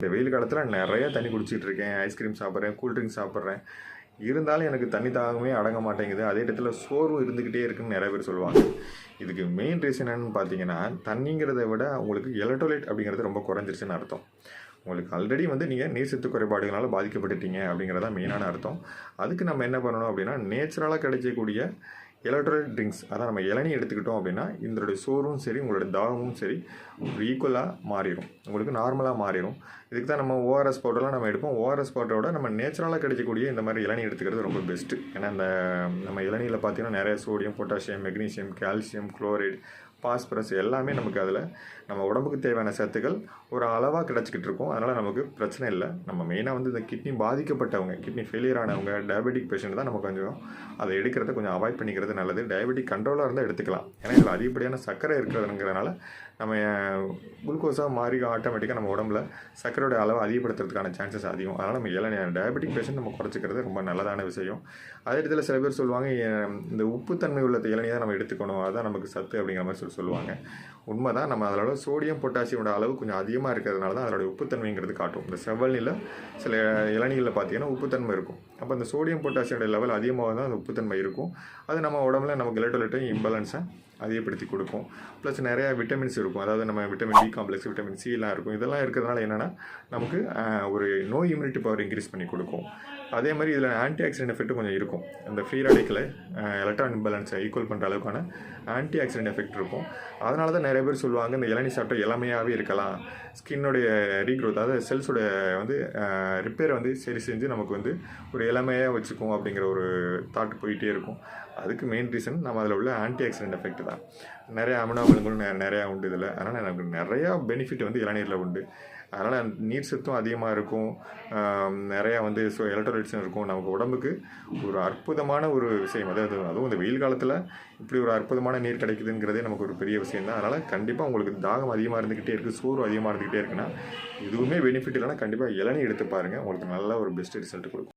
இந்த வெயில் காலத்தில் நிறைய தண்ணி குடிச்சிட்டு இருக்கேன், ஐஸ்கிரீம் சாப்பிட்றேன், கூல்ட்ரிங்க்ஸ் சாப்பிட்றேன். இருந்தாலும் எனக்கு தண்ணி தாகமே அடங்க மாட்டேங்குது. அதே இடத்துல சோர்வு இருந்துக்கிட்டே இருக்குன்னு நிறைய பேர் சொல்லுவாங்க. இதுக்கு மெயின் ரீசன் என்னன்னு பார்த்தீங்கன்னா, தண்ணிங்கிறத விட உங்களுக்கு எலக்ட்ரோலைட் அப்படிங்கிறது ரொம்ப குறைஞ்சிருச்சுன்னு அர்த்தம். உங்களுக்கு ஆல்ரெடி நீங்கள் நீர் சத்து குறைபாடுகளால் பாதிக்கப்பட்டுட்டீங்க அப்படிங்கிறதா மெயினான அர்த்தம். அதுக்கு நம்ம என்ன பண்ணணும் அப்படின்னா, நேச்சுரலாக கிடைக்கக்கூடிய எலக்ட்ரோலைட் ட்ரிங்க்ஸ், அதான் நம்ம இளநீ எடுத்துக்கிட்டோம் அப்படின்னா இதனுடைய சோர்வும் சரி, உங்களோட தாகமும் சரி ஈக்குவலாக மாறிடும், உங்களுக்கு நார்மலாக மாறிடும். இதுக்கு தான் நம்ம ஓஆர்எஸ் பவுடர்லாம் நம்ம எடுப்போம். ஓஆர்எஸ் பவுடரோட நம்ம நேச்சுரலாக கிடைக்கக்கூடிய இந்த மாதிரி இளநீ எடுத்துக்கிறது ரொம்ப பெஸ்ட்டு. ஏன்னா இந்த நம்ம இளநீரில் பார்த்தீங்கன்னா நிறைய sodium, potassium, magnesium, calcium, chloride, phosphorus எல்லாமே நமக்கு அதில் நம்ம உடம்புக்கு தேவையான சத்துக்கள் ஒரு அளவாக கிடச்சிக்கிட்டு இருக்கும். அதனால் நமக்கு பிரச்சனை இல்லை. நம்ம மெயினாக இந்த கிட்னி பாதிக்கப்பட்டவங்க, கிட்னி ஃபெயிலியர் ஆனவங்க, டயபெட்டிக் பேஷண்ட் தான் நம்ம கொஞ்சம் அதை எடுக்கிறத கொஞ்சம் அவாய்ட் பண்ணிக்கிறது நல்லது. டயபெட்டிக் கண்ட்ரோலாக இருந்தால் எடுத்துக்கலாம். ஏன்னா இதில் அதிகப்படியான சர்க்கரை இருக்கிறதுங்கிறதுனால நம்ம குளுக்கோஸாக மாறி ஆட்டோமேட்டிக்காக நம்ம உடம்புல சர்க்கரையோட அளவை அதிகப்படுத்துறதுக்கான சான்சஸ் அதிகம். அதனால் நம்ம டயபெட்டிக் பேஷண்ட் நம்ம குறைச்சிக்கிறது ரொம்ப நல்லதான விஷயம். அதே இடத்துல சில பேர் சொல்லுவாங்க, இந்த உப்புத்தன்மை உள்ள இளநீ தான் நம்ம எடுத்துக்கணும், அதுதான் நமக்கு சத்து அப்படிங்கிற மாதிரி சொல்லுவாங்க. உண்மை தான். நம்ம அதோட சோடியம், பொட்டாசியமோட அளவு கொஞ்சம் அதிகமாக இருக்கிறதுனால தான் அதோட உப்புத்தன்மைங்கிறது காட்டும். இந்த செவ்வல்நில சில இளநீரில் பார்த்தீங்கன்னா உப்புத்தன்மை இருக்கும். அப்போ அந்த சோடியம், பொட்டாசியோட லெவல் அதிகமாக தான் அந்த உப்புத்தன்மை இருக்கும். அது நம்ம உடம்புல நமக்கு எலக்ட்ரோலைட்டையும் இம்பேலன்ஸை அதிகப்படுத்தி கொடுக்கும். ப்ளஸ் நிறையா விட்டமின்ஸ் இருக்கும். அதாவது நம்ம vitamin D complex, vitamin slam இருக்கும். இதெல்லாம் இருக்கிறதுனால என்னென்னா நமக்கு ஒரு நோய் இம்யூனிட்டி பவர் இன்க்ரீஸ் பண்ணி கொடுக்கும். அதே மாதிரி இதில் ஆன்டி ஆக்சிடென்ட் எஃபெக்ட்டும் கொஞ்சம் இருக்கும். இந்த ஃப்ரீ ரேடிக்கலை எலக்ட்ரான் இம்பேலன்ஸை ஈக்குவல் பண்ணுற அளவுக்கான ஆன்டி ஆக்சிடென்ட் எஃபெக்ட் இருக்கும். அதனால தான் நிறைய பேர் சொல்லுவாங்க, இந்த இளநீ சாப்பிட்டா இளமையாகவே இருக்கலாம், ஸ்கின்னுடைய ரீக்ரோத், அதாவது செல்ஸோட ரிப்பேரை சரி செஞ்சு நமக்கு ஒரு இளமையாக வச்சுக்கும் அப்படிங்கிற ஒரு தாட் போயிட்டே இருக்கும். அதுக்கு மெயின் ரீசன் நம்ம அதில் உள்ள ஆன்டி ஆக்சிடென்ட் எஃபெக்ட் தான். நிறைய அமினோ அமிலங்களும் நிறையா உண்டு இதில். அதனால் எனக்கு நிறையா பெனிஃபிட் இளநீரில் உண்டு. அதனால் நீர் சத்தும் அதிகமாக இருக்கும், நிறையா எலக்ட்ரோலைட்ஸும் இருக்கும். நமக்கு உடம்புக்கு ஒரு அற்புதமான ஒரு விஷயம். அதுவும் இந்த வெயில் காலத்தில் இப்படி ஒரு அற்புதமான நீர் கிடைக்குதுங்கிறதே நமக்கு ஒரு பெரிய விஷயம் தான். அதனால் கண்டிப்பாக உங்களுக்கு தாகம் அதிகமாக இருந்துக்கிட்டே இருக்குது, சோறு அதிகமாக இருந்துக்கிட்டே இருக்குன்னா, எதுவுமே பெனிஃபிட் இல்லைன்னா கண்டிப்பாக இளநீ எடுத்து பாருங்கள். உங்களுக்கு நல்ல ஒரு பெஸ்ட் ரிசல்ட் கொடுக்கும்.